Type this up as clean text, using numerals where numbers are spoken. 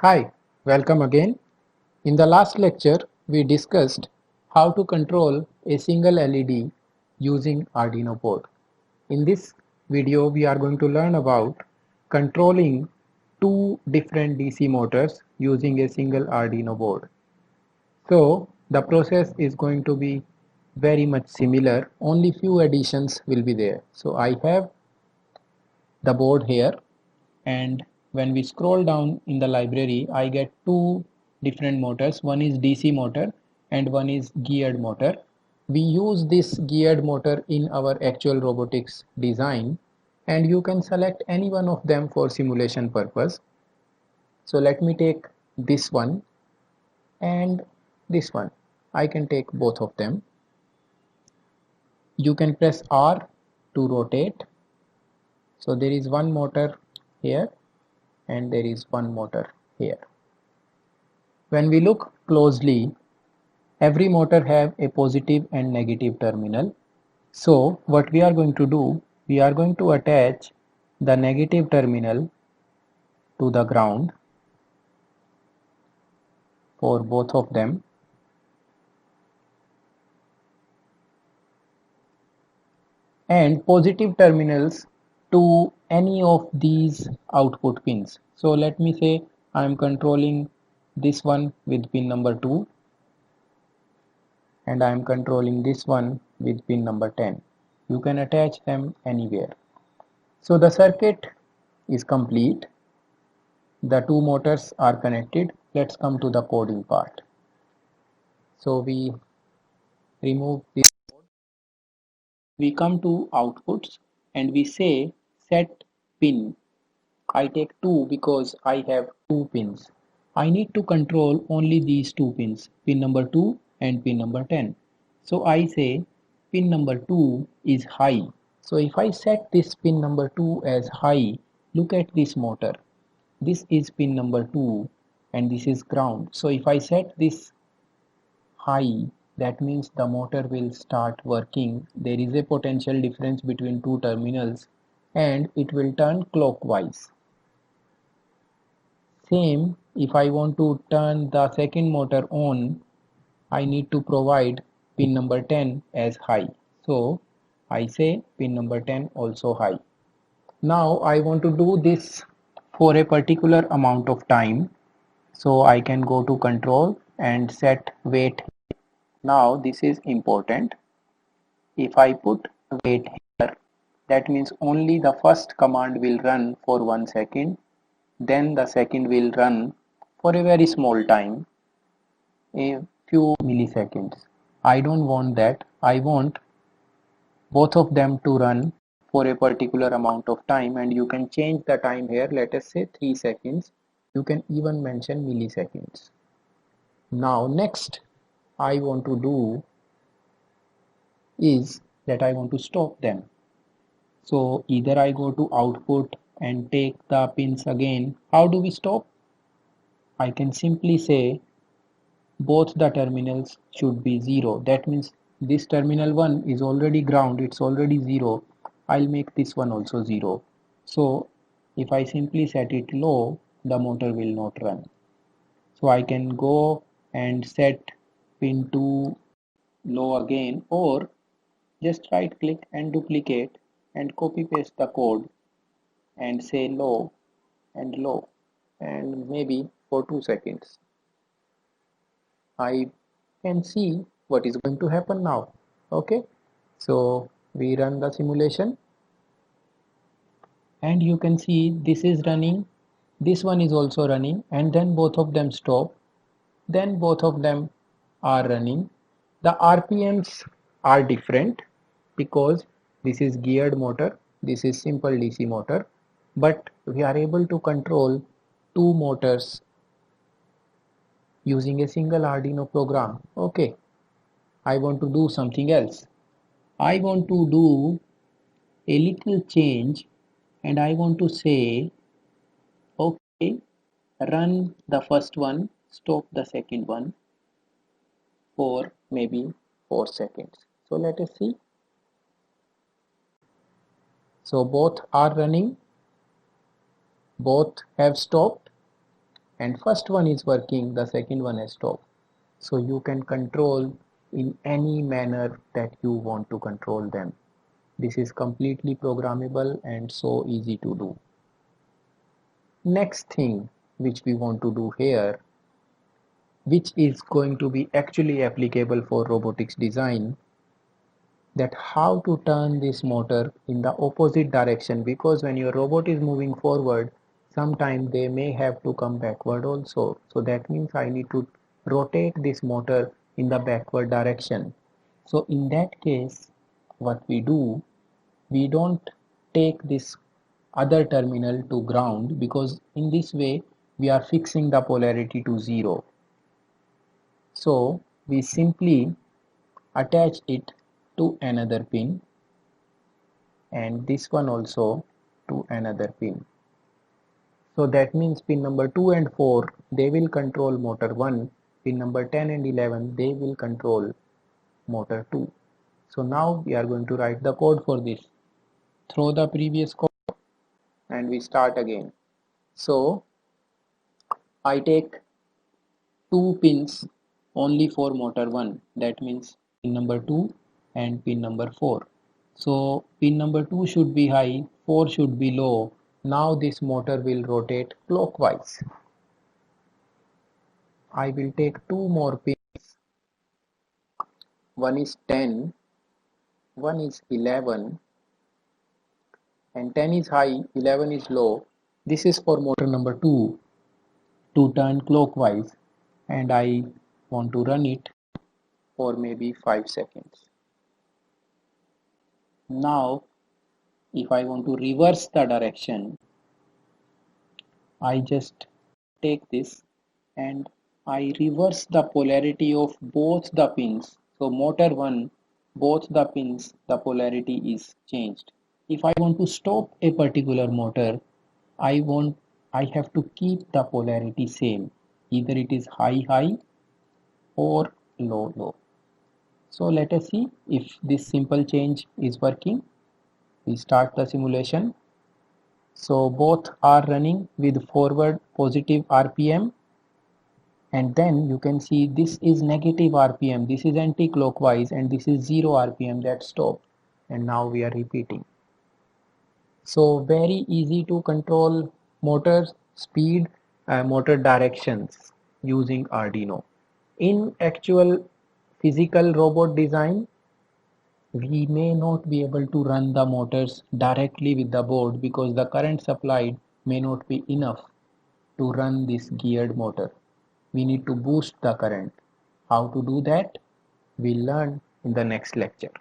Hi, welcome again. In the last lecture, we discussed how to control a single LED using Arduino board. In this video, we are going to learn about controlling two different DC motors using a single Arduino board. So, the process is going to be very much similar, only few additions will be there. So, I have the board here, and when we scroll down in the library I get two different motors. One is DC motor and one is geared motor. We use this geared motor in our actual robotics design, and you can select any one of them for simulation purpose. So let me take this one and this one. I can take both of them. You can press R to rotate. So there is one motor here and there is one motor here. When we look closely, every motor have a positive and negative terminal. So what we are going to do, we are going to attach the negative terminal to the ground for both of them, and positive terminals to any of these output pins. So let me say I am controlling this one with pin number 2 and I am controlling this one with pin number 10. You can attach them anywhere. So the circuit is complete. The two motors are connected. Let's come to the coding part. So we remove this. We come to outputs and we say set pin. I take 2 because I have 2 pins. I need to control only these 2 pins, pin number 2 and pin number 10. So I say pin number 2 is high. So if I set this pin number 2 as high, look at this motor. This is pin number 2 and this is ground. So if I set this high, that means the motor will start working. There is a potential difference between two terminals and it will turn clockwise. Same, if I want to turn the second motor on, I need to provide pin number 10 as high. So I say pin number 10 also high. Now I want to do this for a particular amount of time. So I can go to control and set wait. Now this is important. If I put wait here, that means only the first command will run for 1 second, then the second will run for a very small time, a few milliseconds. I don't want that. I want both of them to run for a particular amount of time, and you can change the time here. Let us say 3 seconds. You can even mention milliseconds. Now next I want to do is that I want to stop them. So either I go to output and take the pins again. How do we stop? I can simply say both the terminals should be 0. That means this terminal 1 is already ground, it's already 0. I'll make this one also 0. So if I simply set it low, the motor will not run. So I can go and set pin 2 low again, or just right click and duplicate and copy paste the code and say low and low, and maybe for 2 seconds. I can see what is going to happen now. Okay, so we run the simulation and you can see this is running, this one is also running, and then both of them stop, then both of them are running. The RPMs are different because this is geared motor, this is simple DC motor, but we are able to control two motors using a single Arduino program. Okay, I want to do something else. I want to do a little change and I want to say, okay, run the first one, stop the second one for maybe 4 seconds. So let us see. So both are running, both have stopped, and first one is working, the second one has stopped. So you can control in any manner that you want to control them. This is completely programmable and so easy to do. Next thing which we want to do here, which is going to be actually applicable for robotics design, that how to turn this motor in the opposite direction, because when your robot is moving forward, sometimes they may have to come backward also. So that means I need to rotate this motor in the backward direction. So in that case, what we do, we don't take this other terminal to ground, because in this way we are fixing the polarity to 0. So we simply attach it to another pin, and this one also to another pin. So that means pin number 2 and 4, they will control motor 1, pin number 10 and 11, they will control motor 2. So now we are going to write the code for this. Throw the previous code and we start again. So I take two pins only for motor 1, that means pin number 2 and pin number 4. So pin number 2 should be high, 4 should be low. Now this motor will rotate clockwise. I will take two more pins. One is 10, one is 11, and 10 is high, 11 is low. This is for motor number 2 to turn clockwise, and I want to run it for maybe 5 seconds. Now if I want to reverse the direction, I just take this and I reverse the polarity of both the pins. So motor 1, both the pins, the polarity is changed. If I want to stop a particular motor, I have to keep the polarity same. Either it is high high or low low. So let us see if this simple change is working. We start the simulation. So both are running with forward positive RPM, and then you can see this is negative RPM, this is anti-clockwise, and this is 0 RPM, that stop. And now we are repeating. So very easy to control motor speed, motor directions using Arduino. In actual physical robot design, we may not be able to run the motors directly with the board because the current supplied may not be enough to run this geared motor. We need to boost the current. How to do that? We'll learn in the next lecture.